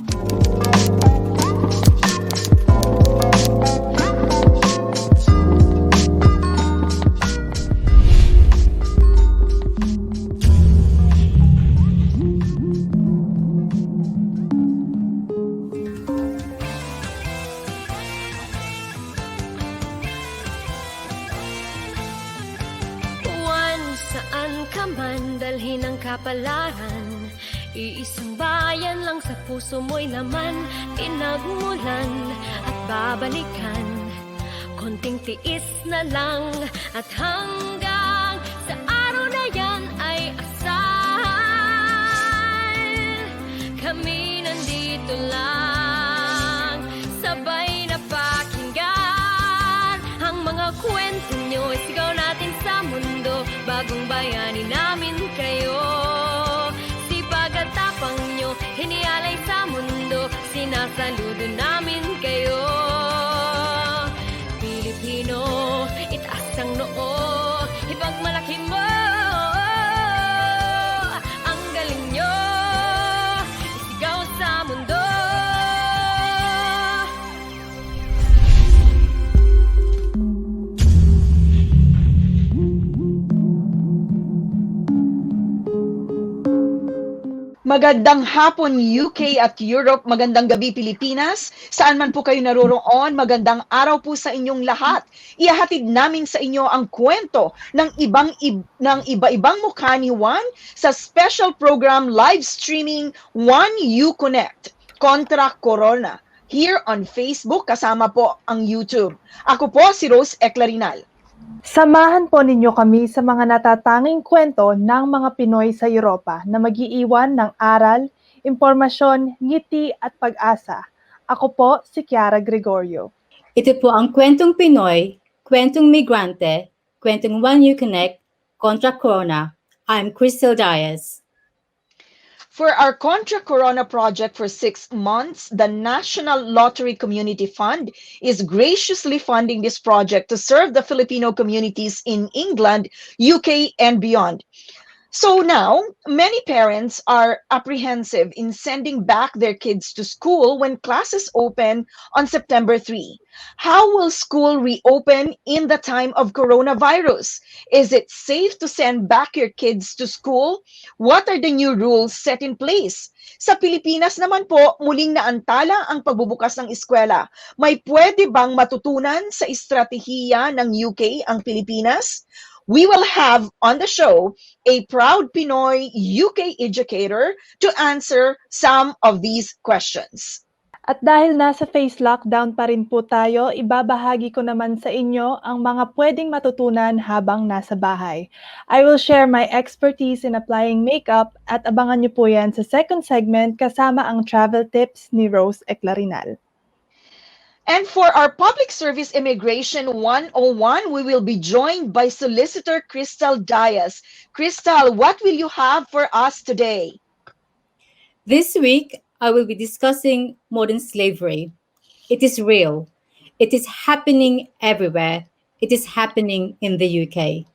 Juan, saan ka man dalhin ang kapalaran, iisang bayan lang sa puso mo'y laman, pinagmulan at babalikan. Konting tiis na lang at hanggang sa araw na yan ay asal. Kami nandito lang, sabay na pakinggan ang mga kwento nyo. Sigaw natin sa mundo, bagong bayani namin kayo. Sipag at tapang nyo, hinialay sa mundo, sinasaludo namin kayo. Pilipino, itaas ang noo, ipagmalaki mo ang galing nyo, isigaw sa mundo. Magandang hapon UK at Europe, magandang gabi Pilipinas. Saan man po kayo naroroon, magandang araw po sa inyong lahat. Ihahatid namin sa inyo ang kwento ng iba-ibang mukha ni Juan sa special program live streaming JUANEUKONEK kontra Corona. Here on Facebook, kasama po ang YouTube. Ako po si Rose Eclarinal. Samahan po ninyo kami sa mga natatanging kwento ng mga Pinoy sa Europa na mag-iiwan ng aral, impormasyon, ngiti at pag-asa. Ako po si Chiara Gregorio. Ito po ang kwentong Pinoy, kwentong migrante, kwentong JUANEUKONEK kontra Corona. I'm Crystal Diaz. For our Contra Corona project for 6 months, the National Lottery Community Fund is graciously funding this project to serve the Filipino communities in England, UK, and beyond. So now, many parents are apprehensive in sending back their kids to school when classes open on September 3. How will school reopen in the time of coronavirus? Is it safe to send back your kids to school? What are the new rules set in place? Sa Pilipinas naman po, muling naantala ang pagbubukas ng eskwela. May pwede bang matutunan sa estratehiya ng UK ang Pilipinas? We will have on the show a proud Pinoy UK educator to answer some of these questions. At dahil nasa phase lockdown pa rin po tayo, ibabahagi ko naman sa inyo ang mga pwedeng matutunan habang nasa bahay. I will share my expertise in applying makeup at abangan niyo po yan sa second segment kasama ang travel tips ni Rose Eclarinal. And for our Public Service Immigration 101, we will be joined by Solicitor Crystal Diaz. Crystal, what will you have for us today? This week, I will be discussing modern slavery. It is real. It is happening everywhere. It is happening in the UK.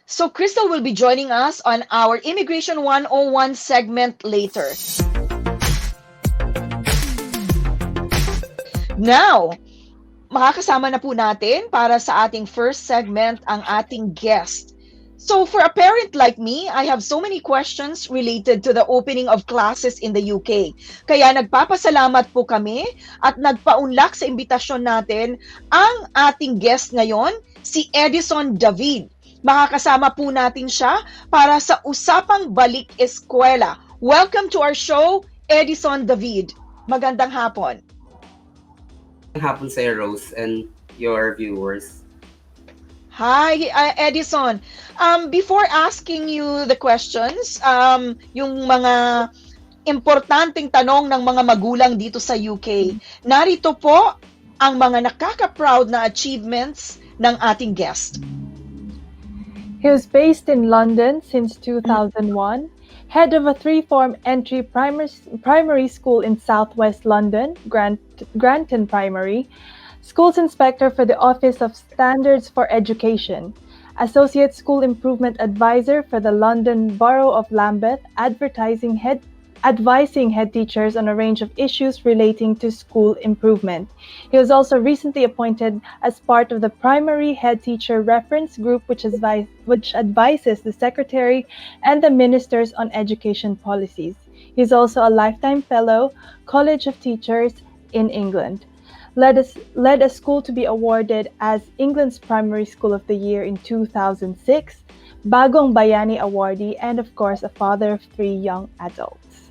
So Crystal will be joining us on our Immigration 101 segment later. Now, makakasama na po natin para sa ating first segment ang ating guest. So for a parent like me, I have so many questions related to the opening of classes in the UK. Kaya nagpapasalamat po kami at nagpaunlak sa imbitasyon natin ang ating guest ngayon, si Edison David. Makakasama po natin siya para sa usapang balik eskwela. Welcome to our show, Edison David. Magandang hapon. Hapon sa Rose and your viewers. Hi, Edison. Before asking you the questions, yung mga importanteng tanong ng mga magulang dito sa UK, narito po ang mga nakaka-proud na achievements ng ating guest. He was based in London since 2001, head of a 3-form entry primary school in southwest London, Granton Primary, schools inspector for the Office of Standards for Education, associate school improvement advisor for the London Borough of Lambeth, advertising head advising head teachers on a range of issues relating to school improvement. He was also recently appointed as part of the Primary Head Teacher Reference Group, which advises the Secretary and the Ministers on education policies. He's also a lifetime fellow, College of Teachers in England. Led a school to be awarded as England's Primary School of the Year in 2006, Bagong Bayani awardee, and of course, a father of 3 young adults.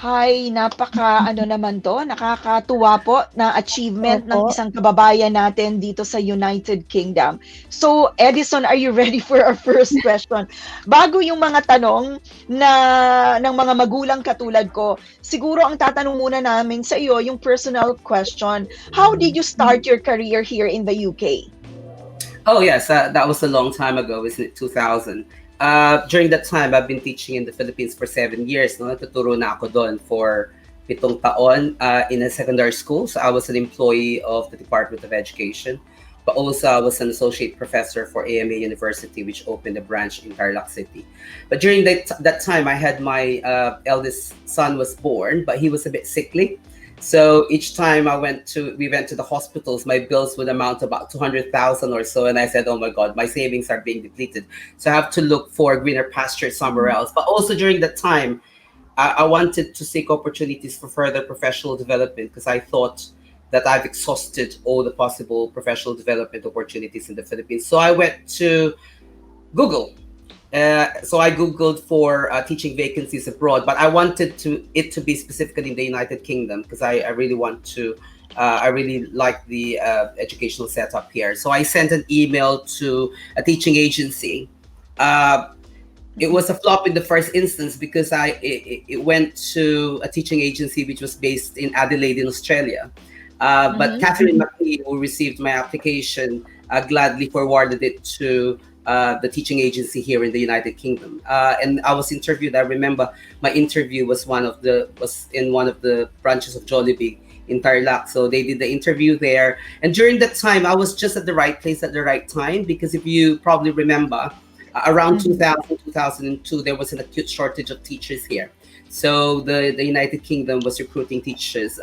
Hi, nakakatuwa po na achievement ng Opo. isang kababayan natin dito sa United Kingdom. So, Edison, are you ready for our first question? Bago yung mga tanong ng mga magulang katulad ko, siguro ang tatanong muna namin sa iyo yung personal question. How did you start your career here in the UK? Oh yes, that was a long time ago, isn't it? 2000. During that time, I've been teaching in the Philippines for 7 years. No? Natuturo na ako doon for 7 taon in a secondary school. So I was an employee of the Department of Education, but also I was an associate professor for AMA University, which opened a branch in Tarlac City. But during that time, I had my eldest son was born, but he was a bit sickly. So each time we went to the hospitals, my bills would amount to about 200,000 or so. And I said, oh my God, my savings are being depleted. So I have to look for greener pasture somewhere else. But also during that time, I wanted to seek opportunities for further professional development because I thought that I've exhausted all the possible professional development opportunities in the Philippines. So I went to Google. So I Googled for teaching vacancies abroad, but I wanted it to be specifically in the United Kingdom because I really I really like the educational setup here. So I sent an email to a teaching agency. It was a flop in the first instance because it went to a teaching agency which was based in Adelaide in Australia. But Catherine McNee, who received my application, gladly forwarded it to the teaching agency here in the United Kingdom, and I was interviewed. I remember my interview was in one of the branches of Jollibee in Tarlac. So they did the interview there, and during that time, I was just at the right place at the right time because if you probably remember, around 2000, 2002, there was an acute shortage of teachers here. So the United Kingdom was recruiting teachers,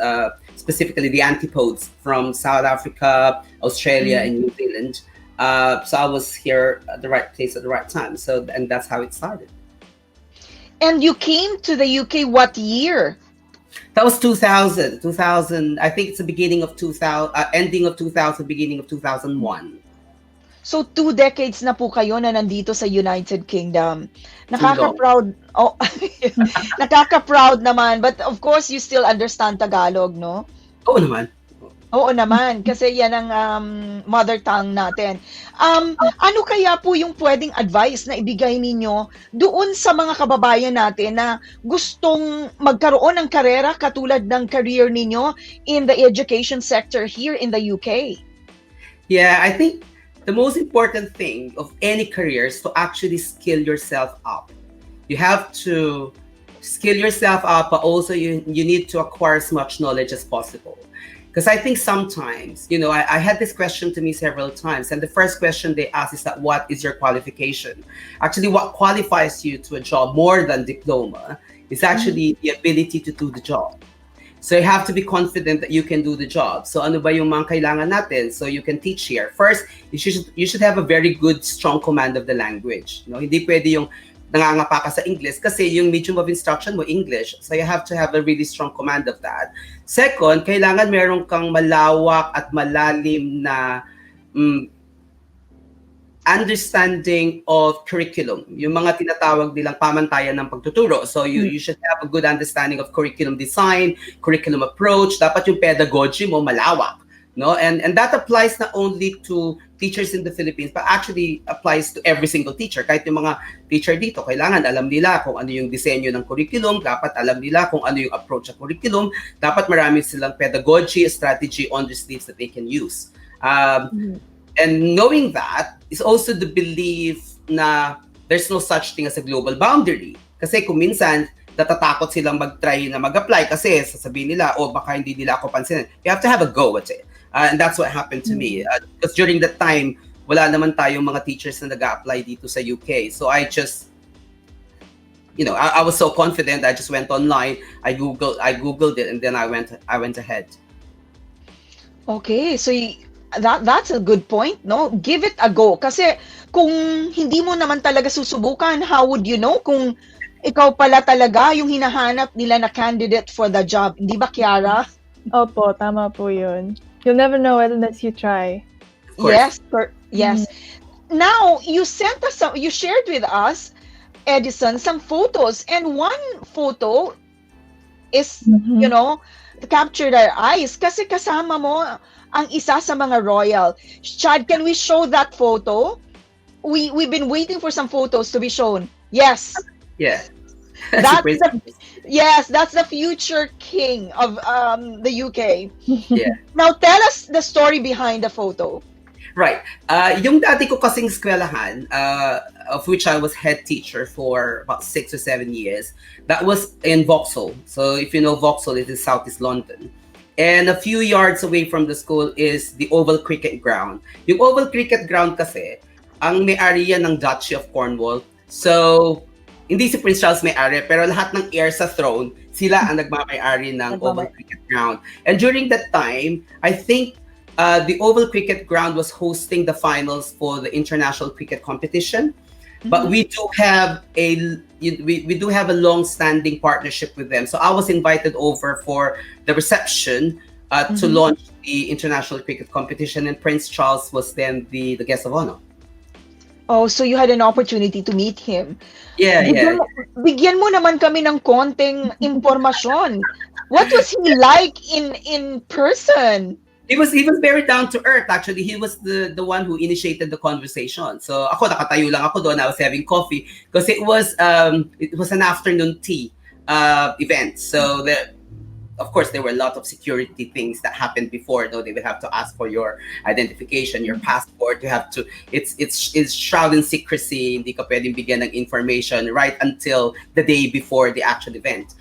specifically the antipodes from South Africa, Australia, and New Zealand. So I was here at the right place at the right time. And that's how it started. And you came to the UK what year? That was 2000. I think it's the beginning of 2000, ending of 2000, beginning of 2001. So 2 decades na po kayo na nandito sa United Kingdom. Nakaka-proud. Oh, nakaka-proud naman. But of course, you still understand Tagalog, no? Oo naman. Oo naman, kasi yan ang mother tongue natin. Ano kaya po yung pwedeng advice na ibigay ninyo doon sa mga kababayan natin na gustong magkaroon ng karera katulad ng career ninyo in the education sector here in the UK? Yeah, I think the most important thing of any career is to actually skill yourself up. You have to skill yourself up, but also you need to acquire as much knowledge as possible. Because I think sometimes, I had this question to me several times, and the first question they ask is that what is your qualification? Actually, what qualifies you to a job more than diploma is actually the ability to do the job. So you have to be confident that you can do the job. So ano ba yung mga kailangan natin? So you can teach here. First, you should have a very good, strong command of the language. Hindi pwede yung nangangapa ka sa English kasi yung medium of instruction mo English. So you have to have a really strong command of that. Second, kailangan meron kang malawak at malalim na understanding of curriculum. Yung mga tinatawag nilang pamantayan ng pagtuturo. So you should have a good understanding of curriculum design, curriculum approach. Dapat yung pedagogy mo malawak. No? And that applies not only to teachers in the Philippines, but actually applies to every single teacher. Kahit yung mga teacher dito, kailangan alam nila kung ano yung disenyo ng curriculum, dapat alam nila kung ano yung approach sa curriculum, dapat marami silang pedagogy, strategy on the sleeves that they can use. And knowing that is also the belief na there's no such thing as a global boundary. Kasi kung minsan, natatakot silang mag-try na mag-apply kasi sasabihin nila, baka hindi nila ako pansinin. You have to have a go at it. And that's what happened to me. Because during that time, wala naman tayong mga teachers na nag-apply dito sa UK. So I just I was so confident. I just went online. I googled it, and then I went ahead. Okay, so that's a good point, no? Give it a go. Kasi kung hindi mo naman talaga susubukan, how would you know kung ikaw pala talaga yung hinahanap nila na candidate for the job? Di ba, Kiara? Opo, tama po yun. You'll never know unless you try. Of course. Yes. Now, you shared with us, Edison, some photos, and one photo is, captured our eyes kasi kasama mo ang isa sa mga royal. Chad, can we show that photo? We've been waiting for some photos to be shown. Yes. Yeah. That's the future king of the UK. Yeah. Now tell us the story behind the photo. Right. Yung dati ko kasing eskwelahan, of which I was head teacher for about 6 or 7 years, that was in Vauxhall. So if you know Vauxhall, it is Southeast London. And a few yards away from the school is the Oval Cricket Ground. Yung Oval Cricket Ground kasi, ang may-ari yan ng Duchy of Cornwall. So, hindi si Prince Charles may-ari, pero lahat ng heir sa throne, sila ang nagmamay-ari ng Oval Cricket Ground. And during that time, I think the Oval Cricket Ground was hosting the finals for the international cricket competition. But we do have a long-standing partnership with them. So I was invited over for the reception to launch the international cricket competition, and Prince Charles was then the guest of honor. Oh, so you had an opportunity to meet him. Yeah. Bigyan mo naman kami ng konting impormasyon. What was he like in person? He was very down to earth. Actually, he was the one who initiated the conversation. So ako nakatayo lang ako doon. I was having coffee because it was an afternoon tea event. So of course, there were a lot of security things that happened before. Though they would have to ask for your identification, your passport. You have to. It's shrouded in secrecy. Hindi ka pwedeng bigyan ng information right until the day before the actual event.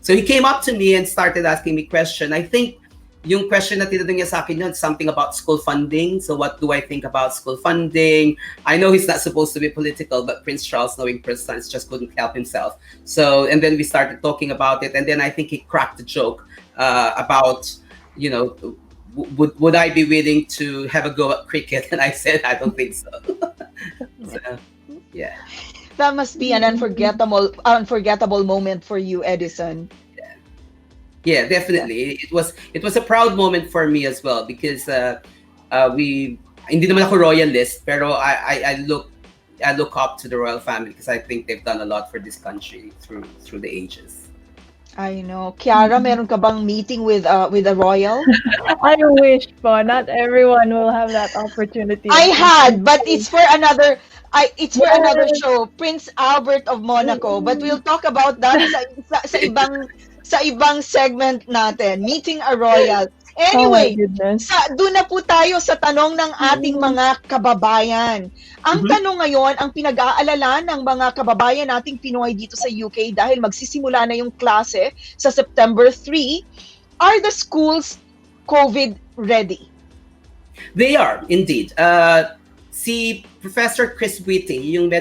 So he came up to me and started asking me questions. I think yung question na tinatanong niya sa akin yun, something about school funding. So what do I think about school funding? I know he's not supposed to be political, but Prince Charles, knowing Prince Charles, just couldn't help himself. So, and then we started talking about it. And then I think he cracked a joke about, would I be willing to have a go at cricket? And I said, I don't think so. So, yeah. That must be an unforgettable moment for you, Edison. Yeah, definitely. Yeah. It was a proud moment for me as well because hindi naman ako royalist, pero I look up to the royal family because I think they've done a lot for this country through the ages. I know. Kiara, meron ka bang meeting with a royal? I wish po. Not everyone will have that opportunity. I had, but it's for another show, Prince Albert of Monaco. But we'll talk about that sa ibang segment natin, meeting a royal. Anyway, doon na po tayo sa tanong ng ating mga kababayan. Ang tanong ngayon, ang pinag-aalala ng mga kababayan nating Pinoy dito sa UK dahil magsisimula na yung klase sa September 3, are the schools COVID ready? They are, indeed. Si Professor Chris Whitty, yung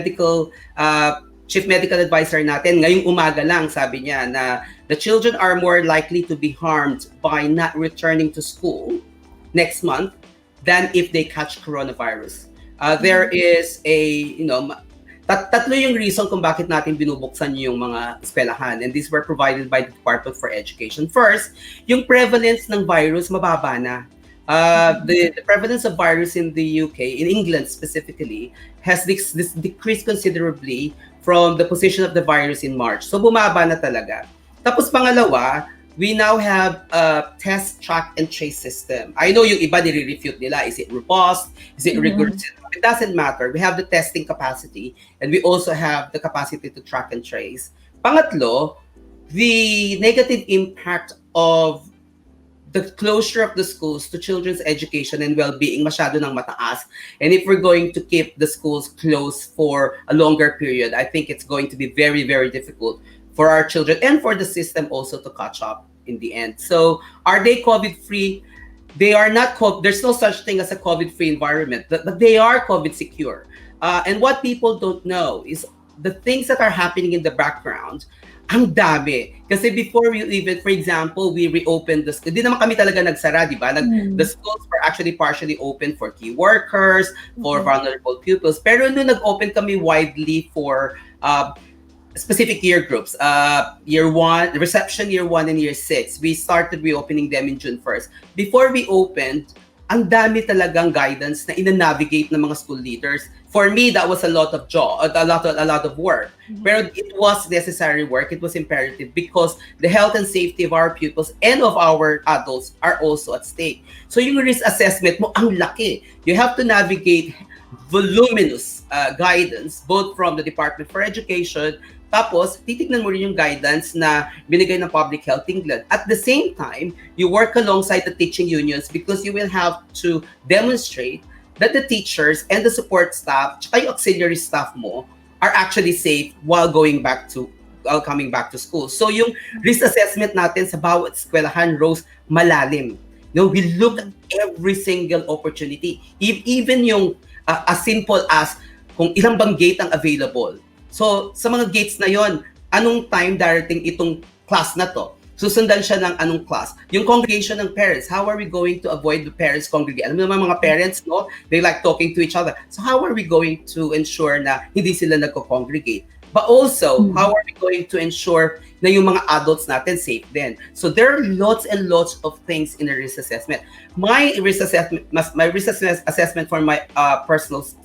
chief medical advisor natin, ngayong umaga lang sabi niya na the children are more likely to be harmed by not returning to school next month than if they catch coronavirus. There is tatlo yung reason kung bakit natin binubuksan yung mga eskwelahan, and these were provided by the Department for Education. First, yung prevalence ng virus mababa na. The prevalence of virus in the UK, in England specifically, has decreased considerably from the position of the virus in March. So bumaba na talaga. Tapos pangalawa, we now have a test, track, and trace system. I know yung iba nire-refute nila. Is it robust? Is it rigorous? It doesn't matter. We have the testing capacity, and we also have the capacity to track and trace. Pangatlo, the negative impact of the closure of the schools to children's education and well-being masyado nang mataas. And if we're going to keep the schools closed for a longer period, I think it's going to be very, very difficult for our children and for the system also to catch up in the end. So are they COVID-free? They are not. There's no such thing as a COVID-free environment, but they are COVID secure. And what people don't know is the things that are happening in the background, ang dami. Kasi before we even, for example, we reopened the school, hindi naman kami talaga nagsara, di ba? The schools were actually partially open for key workers, for vulnerable pupils. Pero nung nag-open kami widely for specific year groups, year 1, reception year 1 and year 6, we started reopening them in June 1st. Before we opened, ang dami talagang guidance na ina-navigate ng mga school leaders. For me, that was a lot of job, a lot of work. Pero it was necessary work. It was imperative because the health and safety of our pupils and of our adults are also at stake. So yung risk assessment mo, ang laki. You have to navigate voluminous guidance both from the Department for Education. Tapos, titignan mo rin yung guidance na binigay ng Public Health England. At the same time, you work alongside the teaching unions because you will have to demonstrate that the teachers and the support staff, tsaka yung auxiliary staff mo, are actually safe while coming back to school. So yung risk assessment natin sa bawat eskwelahan, Rose, malalim. We look at every single opportunity. Even yung as simple as kung ilang bang gate ang available. So, sa mga gates na yon, anong time darating itong class na to? Susundan siya ng anong class? Yung congregation ng parents, how are we going to avoid the parents congregate? Alam mo naman mga parents, no? They like talking to each other. So, how are we going to ensure na hindi sila nagko-congregate? But also, how are we going to ensure na yung mga adults natin safe din? So, there are lots and lots of things in a risk assessment. My risk assessment for my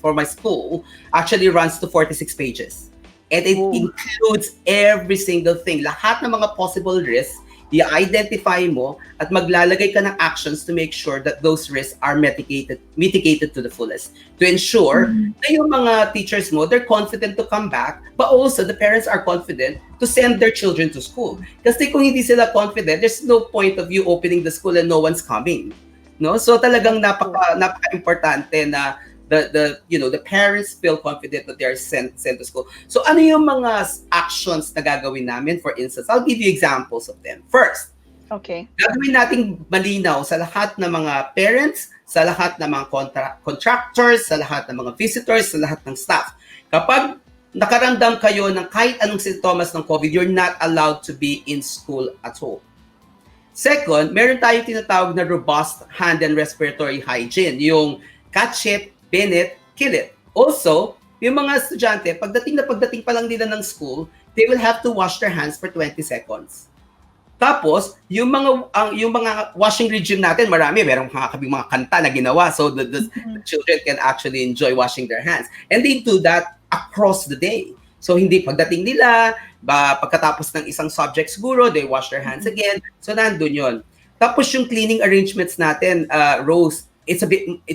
for my school actually runs to 46 pages. And it includes every single thing. Lahat ng mga possible risks, i-identify mo at maglalagay ka ng actions to make sure that those risks are mitigated to the fullest. To ensure na yung mga teachers mo, they're confident to come back, but also the parents are confident to send their children to school. Kasi kung hindi sila confident, there's no point of you opening the school and no one's coming. No? So talagang napaka-importante na the parents feel confident that they are sent to school. So ano yung mga actions na gagawin namin? For instance, I'll give you examples of them. First, gagawin nating malinaw sa lahat ng mga parents, sa lahat ng mga contractors, sa lahat ng mga visitors, sa lahat ng staff. Kapag nakaramdam kayo ng kahit anong sintomas ng COVID, you're not allowed to be in school at all. Second, meron tayong tinatawag na robust hand and respiratory hygiene, yung catch it, bin it, kill it. Also, yung mga estudyante, pagdating pa lang nila ng school, they will have to wash their hands for 20 seconds. Tapos, yung mga washing regime natin, marami, merong mga kanta na ginawa so the children can actually enjoy washing their hands. And they do that across the day. So, hindi pagdating nila, pagkatapos ng isang subject siguro, they wash their hands again. So, nandun yun. Tapos, yung cleaning arrangements natin, Rose, it's a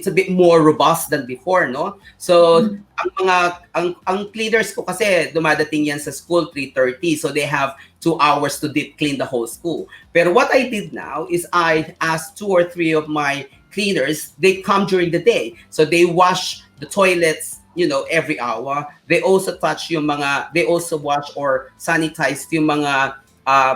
bit more robust than before, no? So ang cleaners ko kasi dumadating yan sa school 3:30, so they have 2 hours to deep clean the whole school. Pero what I did now is I asked 2 or 3 of my cleaners, they come during the day, so they wash the toilets, every hour. They also they also wash or sanitize yung mga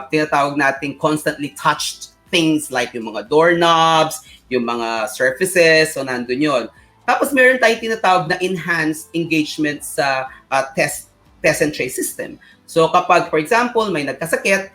tinatawag nating constantly touched things like yung mga doorknobs, yung mga surfaces, so nandun yun. Tapos meron tayong tinatawag na enhanced engagement sa test and trace system. So kapag, for example, may nagkasakit,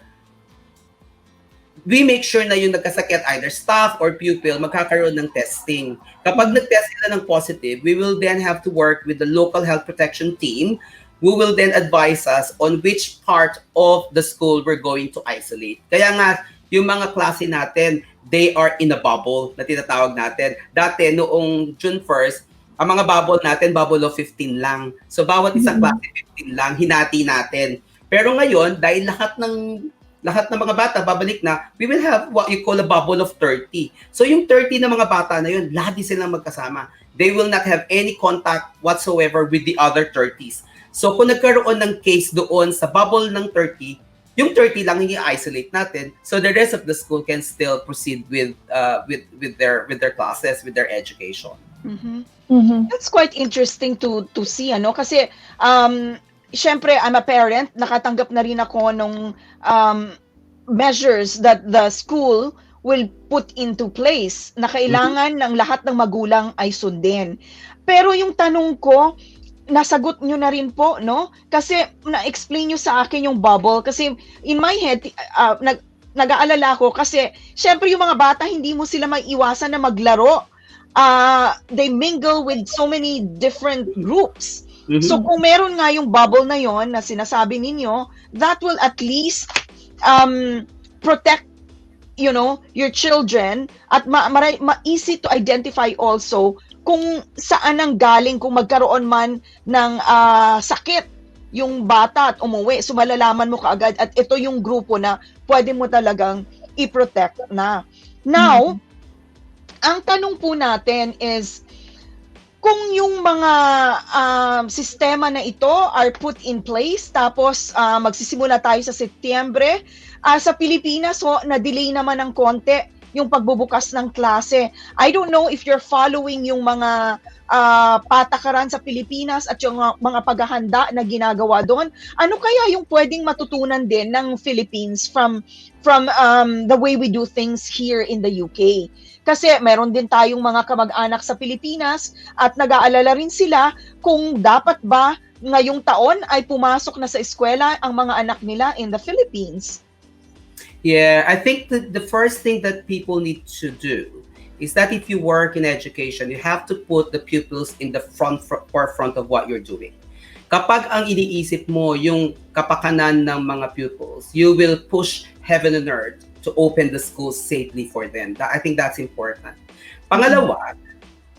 we make sure na yung nagkasakit, either staff or pupil, magkakaroon ng testing. Kapag nag-test sila ng positive, we will then have to work with the local health protection team who will then advise us on which part of the school we're going to isolate. Kaya nga, yung mga klase natin, they are in a bubble na tinatawag natin. Dati, noong June 1st, ang mga bubble natin, bubble of 15 lang. So, bawat isang klase, 15 lang, hinati natin. Pero ngayon, dahil lahat ng mga bata, babalik na, we will have what you call a bubble of 30. So, yung 30 na mga bata na yun, lahat din silang magkasama. They will not have any contact whatsoever with the other 30s. So, kung nagkaroon ng case doon sa bubble ng 30, yung 30 lang i-isolate natin, so the rest of the school can still proceed with their classes, with their education. That's quite interesting to see, ano? Kasi syempre, I'm a parent, nakatanggap na rin ako nung measures that the school will put into place na kailangan ng lahat ng magulang ay sundin. Pero yung tanong ko, nasagot nyo na rin po, no? Kasi na-explain nyo sa akin yung bubble. Kasi in my head, nag-aalala ko kasi syempre yung mga bata, hindi mo sila maiiwasan na maglaro. They mingle with so many different groups. So kung meron nga yung bubble na yon na sinasabi ninyo, that will at least protect your children at easy to identify also kung saan ang galing, kung magkaroon man ng sakit yung bata at umuwi. So malalaman mo kaagad at ito yung grupo na pwede mo talagang i-protect na. Now, ang tanong po natin is, kung yung mga sistema na ito are put in place, tapos magsisimula tayo sa Setyembre, sa Pilipinas, na-delay naman ng konti yung pagbubukas ng klase. I don't know if you're following yung mga patakaran sa Pilipinas at yung mga paghahanda na ginagawa doon. Ano kaya yung pwedeng matutunan din ng Philippines from the way we do things here in the UK? Kasi meron din tayong mga kamag-anak sa Pilipinas at nag-aalala rin sila kung dapat ba ngayong taon ay pumasok na sa eskwela ang mga anak nila in the Philippines. Yeah, I think the first thing that people need to do is that if you work in education, you have to put the pupils in the forefront of what you're doing. Kapag ang iniisip mo yung kapakanan ng mga pupils, you will push heaven and earth to open the schools safely for them. I think that's important. Pangalawa,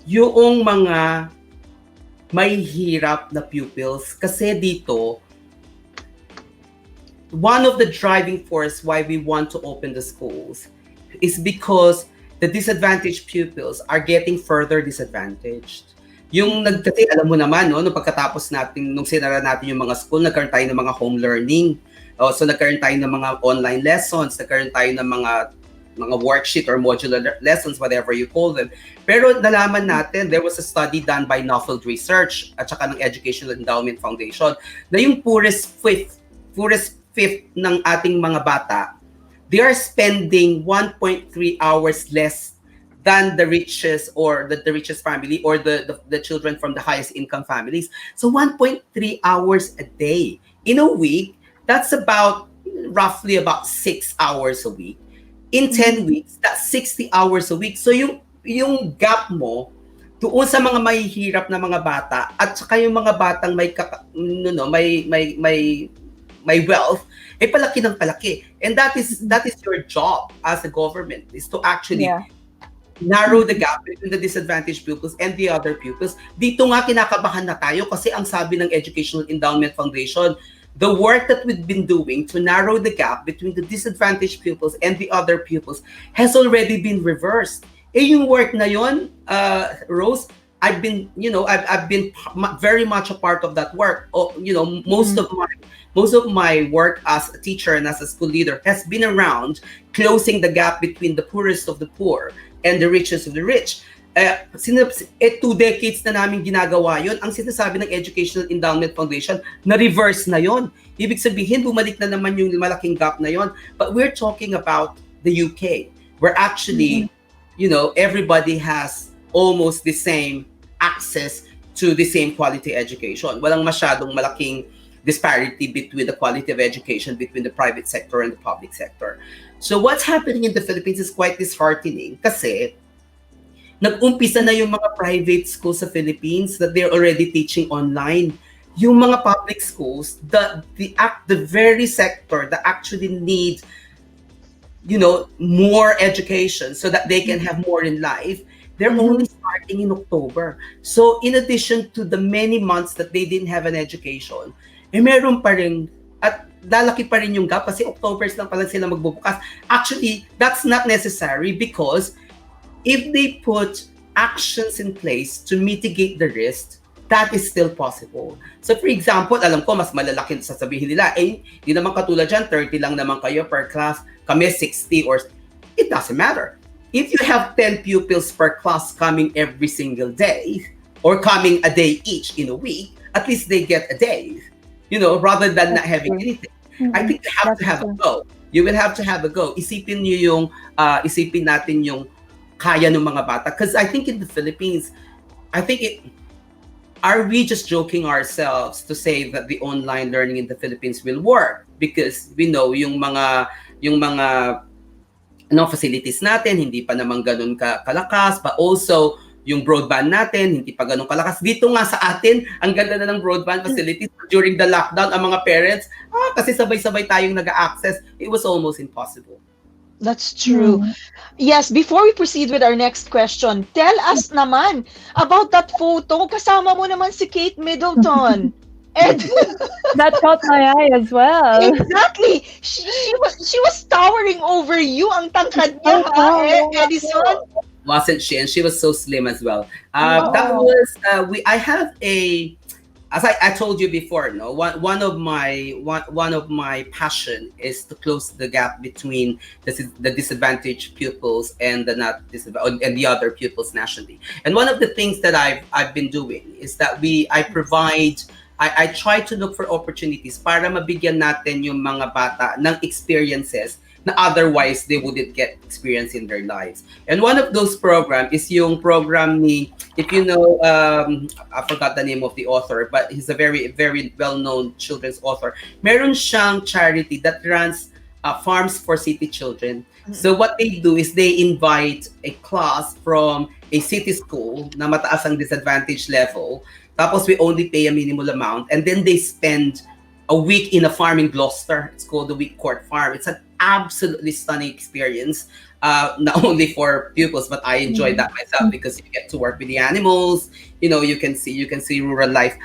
yung mga may hirap na pupils, kasi dito, one of the driving force why we want to open the schools is because the disadvantaged pupils are getting further disadvantaged. Kasi alam mo naman, nung pagkatapos natin, nung sinara natin yung mga school, nagkaroon tayo ng mga home learning. So nagkaroon tayo ng mga online lessons, nagkaroon tayo ng mga worksheet or modular lessons, whatever you call them. Pero nalaman natin, there was a study done by Nuffield Research at saka ng Educational Endowment Foundation na yung poorest fifth ng ating mga bata, they are spending 1.3 hours less than the richest or the richest family or the children from the highest income families. So 1.3 hours a day. In a week, that's roughly about 6 hours a week. In 10 weeks, that's 60 hours a week. So yung gap mo doon sa mga mahihirap na mga bata at saka yung mga batang may wealth, palaki ng palaki. And that is your job as a government, is to actually narrow the gap between the disadvantaged pupils and the other pupils. Dito nga kinakabahan na tayo kasi ang sabi ng Educational Endowment Foundation, the work that we've been doing to narrow the gap between the disadvantaged pupils and the other pupils has already been reversed. Yung work na yon, Rose, I've been very much a part of that work. Most of my work as a teacher and as a school leader has been around closing the gap between the poorest of the poor and the richest of the rich. 2 decades na namin ginagawa yon. Ang sinasabi ng Educational Endowment Foundation, na-reverse na yon. Ibig sabihin, bumalik na naman yung malaking gap na yon. But we're talking about the UK, where actually, everybody has almost the same access to the same quality education. Walang masyadong malaking disparity between the quality of education between the private sector and the public sector. So what's happening in the Philippines is quite disheartening kasi nag-umpisa na yung mga private schools sa Philippines that they're already teaching online. Yung mga public schools, the very sector that actually need more education so that they can have more in life, they're only starting in October. So in addition to the many months that they didn't have an education, meron pa rin, at lalaki pa rin yung gap kasi October lang pala sila magbubukas. Actually, that's not necessary because if they put actions in place to mitigate the risk, that is still possible. So for example, alam ko mas malalaki sasabihin nila, hindi naman katulad dyan, 30 lang naman kayo per class, kami 60 or it doesn't matter. If you have 10 pupils per class coming every single day or coming a day each in a week, at least they get a day. Rather than not having anything. I think you have to have a go. You will have to have a go. Isipin natin yung kaya ng mga bata. Because I think in the Philippines, are we just joking ourselves to say that the online learning in the Philippines will work? Because we know yung mga facilities natin hindi pa naman ganun kalakas, but also yung broadband natin hindi pa ganun kalakas. Dito nga sa atin, ang ganda na ng broadband facilities. During the lockdown, ang mga parents, kasi sabay-sabay tayong nag-access, it was almost impossible. That's true. Yes, before we proceed with our next question, tell us naman about that photo. Kasama mo naman si Kate Middleton. And That caught my eye as well. exactly. She was towering over you. Ang tangkad niya, Edison. Wasn't she? And she was so slim as well. That was I have a, as I told you before, no, one of my passion is to close the gap between the disadvantaged pupils and the not disadvantaged and the other pupils nationally. And one of the things that I've been doing is that I try to look for opportunities para mabigyan natin yung mga bata ng experiences na otherwise they wouldn't get experience in their lives. And one of those programs is yung program ni, if you know, I forgot the name of the author, but he's a very, very well-known children's author. Meron siyang charity that runs farms for city children. So what they do is they invite a class from a city school na mataas ang disadvantage level. Tapos we only pay a minimal amount, and then they spend a week in a farm in Gloucester. It's called the Week Court Farm. It's an absolutely stunning experience, not only for pupils, but I enjoyed that myself because you get to work with the animals. You know, you can see rural life.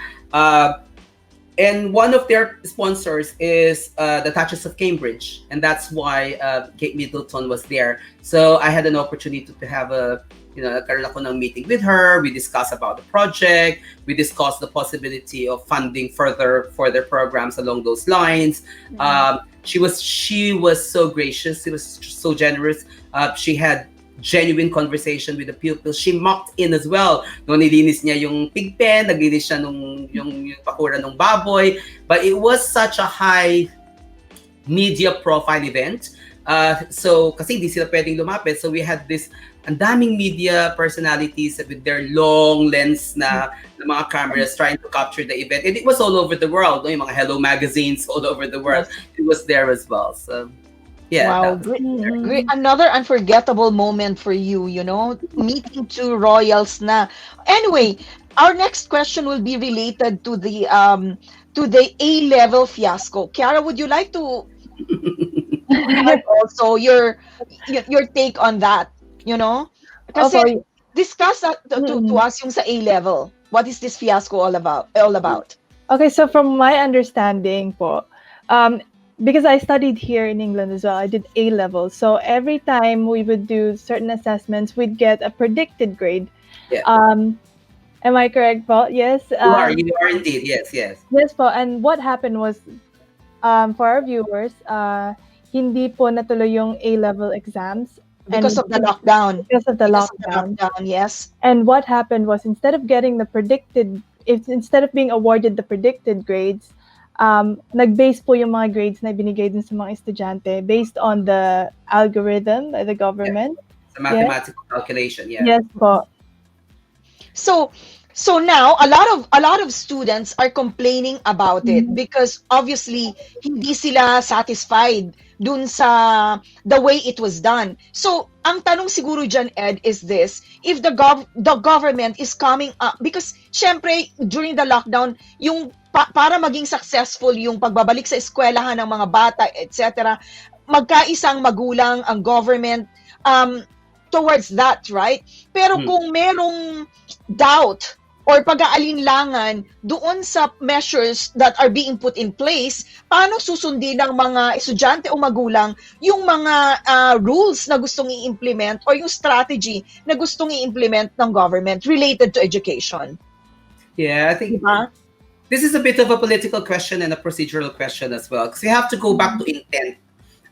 And one of their sponsors is the Thatchers of Cambridge, and that's why Kate Middleton was there. So I had an opportunity to have nagkaroon ako ng meeting with her. We discussed about the project. We discussed the possibility of funding further programs along those lines. She was so gracious. She was so generous. She had genuine conversation with the pupils. She mocked in as well. No, nilinis niya yung pig pen, naglinis siya yung pakura ng baboy. But it was such a high media profile event. So, kasi hindi sila pwedeng lumapit. So, we had this ang daming media personalities with their long lens na mga cameras trying to capture the event. And it was all over the world. No? Yung mga Hello magazines all over the world. It was there as well. So, yeah. Wow, great. Another unforgettable moment for you, meeting two royals na. Anyway, our next question will be related to the A-level fiasco. Kiara, would you like to also your take on that? Kasi discuss that to us yung sa A-level. What is this fiasco all about? Okay, so from my understanding po, because I studied here in England as well, I did A-level. So every time we would do certain assessments, we'd get a predicted grade. Yeah. Am I correct po? Yes. You are indeed. Yes. Yes po. And what happened was, for our viewers, hindi po natuloy yung A-level exams. Because of the lockdown. Yes. And what happened was instead of being awarded the predicted grades, nag-base po yung mga grades na binigay din sa mga estudyante based on the algorithm by the government. The mathematical calculation, yeah. Yes po. So now a lot of students are complaining about it because obviously hindi sila satisfied dun sa the way it was done. So ang tanong siguro dyan, Ed, is this: if the government is coming up, because syempre during the lockdown, yung para maging successful yung pagbabalik sa eskwelahan ng mga bata, etc., magkaisang magulang ang government towards that, right? Pero kung merong doubt or pag-aalinlangan doon sa measures that are being put in place, paano susundin ng mga estudyante o magulang yung mga rules na gustong i-implement or yung strategy na gustong i-implement ng government related to education? Yeah, I think this is a bit of a political question and a procedural question as well, because you have to go back to intent.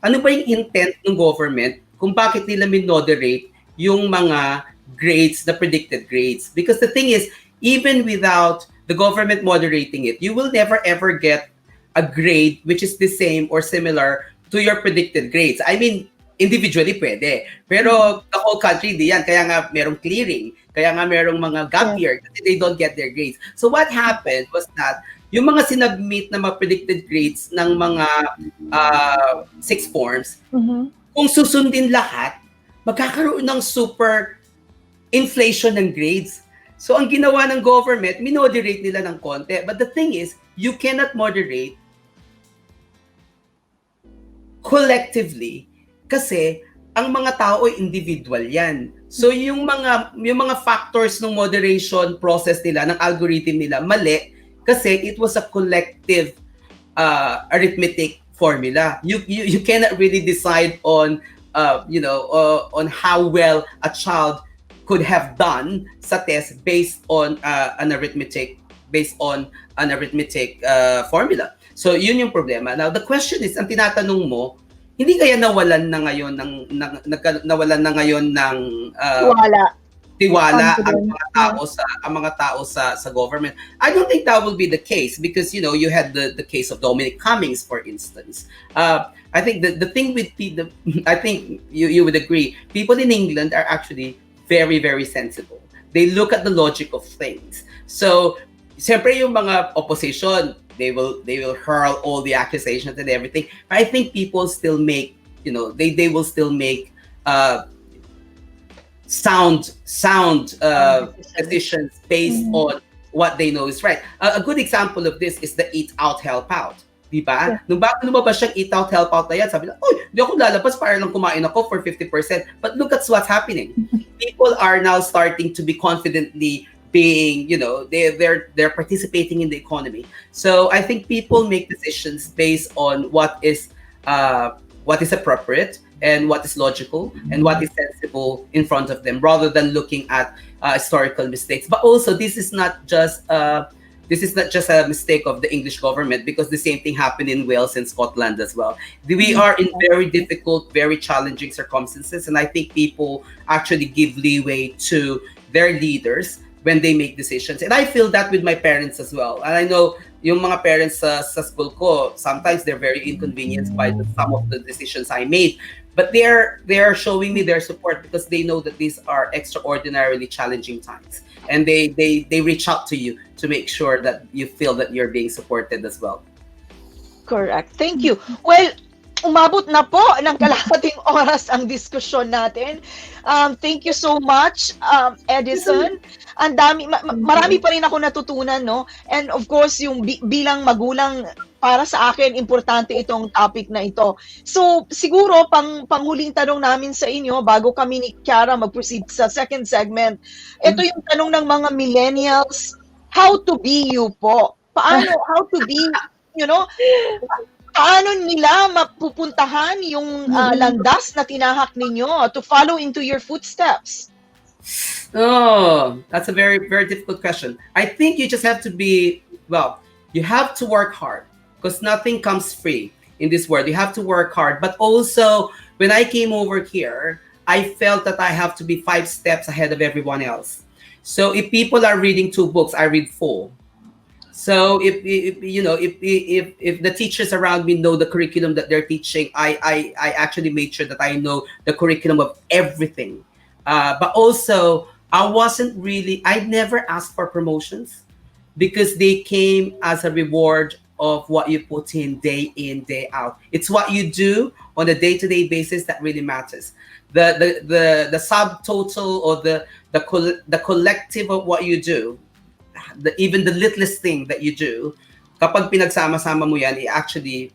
Ano ba yung intent ng government kung bakit nila minoderate yung mga grades, the predicted grades? Because the thing is, even without the government moderating it, you will never ever get a grade which is the same or similar to your predicted grades. I mean, individually pwede. Pero the whole country, di yan. Kaya nga merong clearing. Kaya nga merong mga gap year kasi they don't get their grades. So what happened was that yung mga sinubmit na mga predicted grades ng mga sixth forms, kung susundin lahat, magkakaroon ng super inflation ng grades. So ang ginawa ng government, minoderate nila ng konti. But the thing is, you cannot moderate collectively kasi ang mga tao ay individual yan. So yung mga factors ng moderation process nila, ng algorithm nila, mali kasi it was a collective arithmetic formula. You cannot really decide on on how well a child could have done sa test based on an arithmetic formula. So yun yung problema. Now the question is, ang tinatanong mo, hindi kaya nawalan na ngayon ng tiwala ang mga tao sa government. I don't think that will be the case because you had the case of Dominic Cummings, for instance. I think the thing with I think you would agree, people in England are actually very, very sensible. They look at the logic of things. So siyempre yung mga opposition, they will hurl all the accusations and everything. But I think people still make, they will still make sound decisions based on what they know is right. A good example of this is the eat out, help out. Diba? Nung bago lumabas siyang eat out, help out na yan, sabi na, di ako lalabas para lang kumain ako for 50%. But look at what's happening. People are now starting to be confidently being, they're participating in the economy. So I think people make decisions based on what is appropriate and what is logical and what is sensible in front of them, rather than looking at historical mistakes. But also, this is not just a mistake of the English government, because the same thing happened in Wales and Scotland as well. We are in very difficult, very challenging circumstances, and I think people actually give leeway to their leaders when they make decisions. And I feel that with my parents as well. And I know yung mga parents sa school ko, sometimes they're very inconvenienced by some of the decisions I made. But they are showing me their support because they know that these are extraordinarily challenging times. And they reach out to you to make sure that you feel that you're being supported as well. Correct. Thank you. Well, umabot na po ng kalahating oras ang diskusyon natin. Thank you so much, Edison. Ang dami, marami pa rin ako natutunan, no? And of course, yung bilang magulang, para sa akin, importante itong topic na ito. So, siguro, panghuling tanong namin sa inyo, bago kami ni Kiara mag-proceed sa second segment, ito yung tanong ng mga millennials, how to be you po? How to be, paano nila mapupuntahan yung landas na tinahak ninyo to follow into your footsteps? Oh, that's a very, very difficult question. I think you just have to you have to work hard, because nothing comes free in this world. You have to work hard. But also, when I came over here, I felt that I have to be 5 steps ahead of everyone else. So if people are reading 2 books, I read 4. So if the teachers around me know the curriculum that they're teaching, I actually made sure that I know the curriculum of everything. But also, I never asked for promotions, because they came as a reward of what you put in, day out. It's what you do on a day-to-day basis that really matters. The subtotal or the collective of what you do, even the littlest thing that you do, kapag pinagsama-sama mo yan, it actually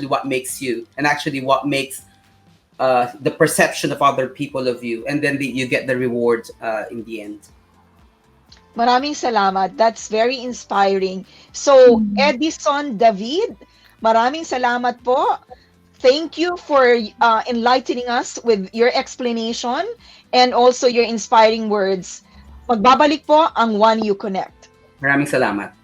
what makes you, and actually what makes the perception of other people of you, and then you get the reward in the end. Maraming salamat. That's very inspiring. So, Edison David, maraming salamat po. Thank you for enlightening us with your explanation and also your inspiring words. Magbabalik po ang One You Connect. Maraming salamat.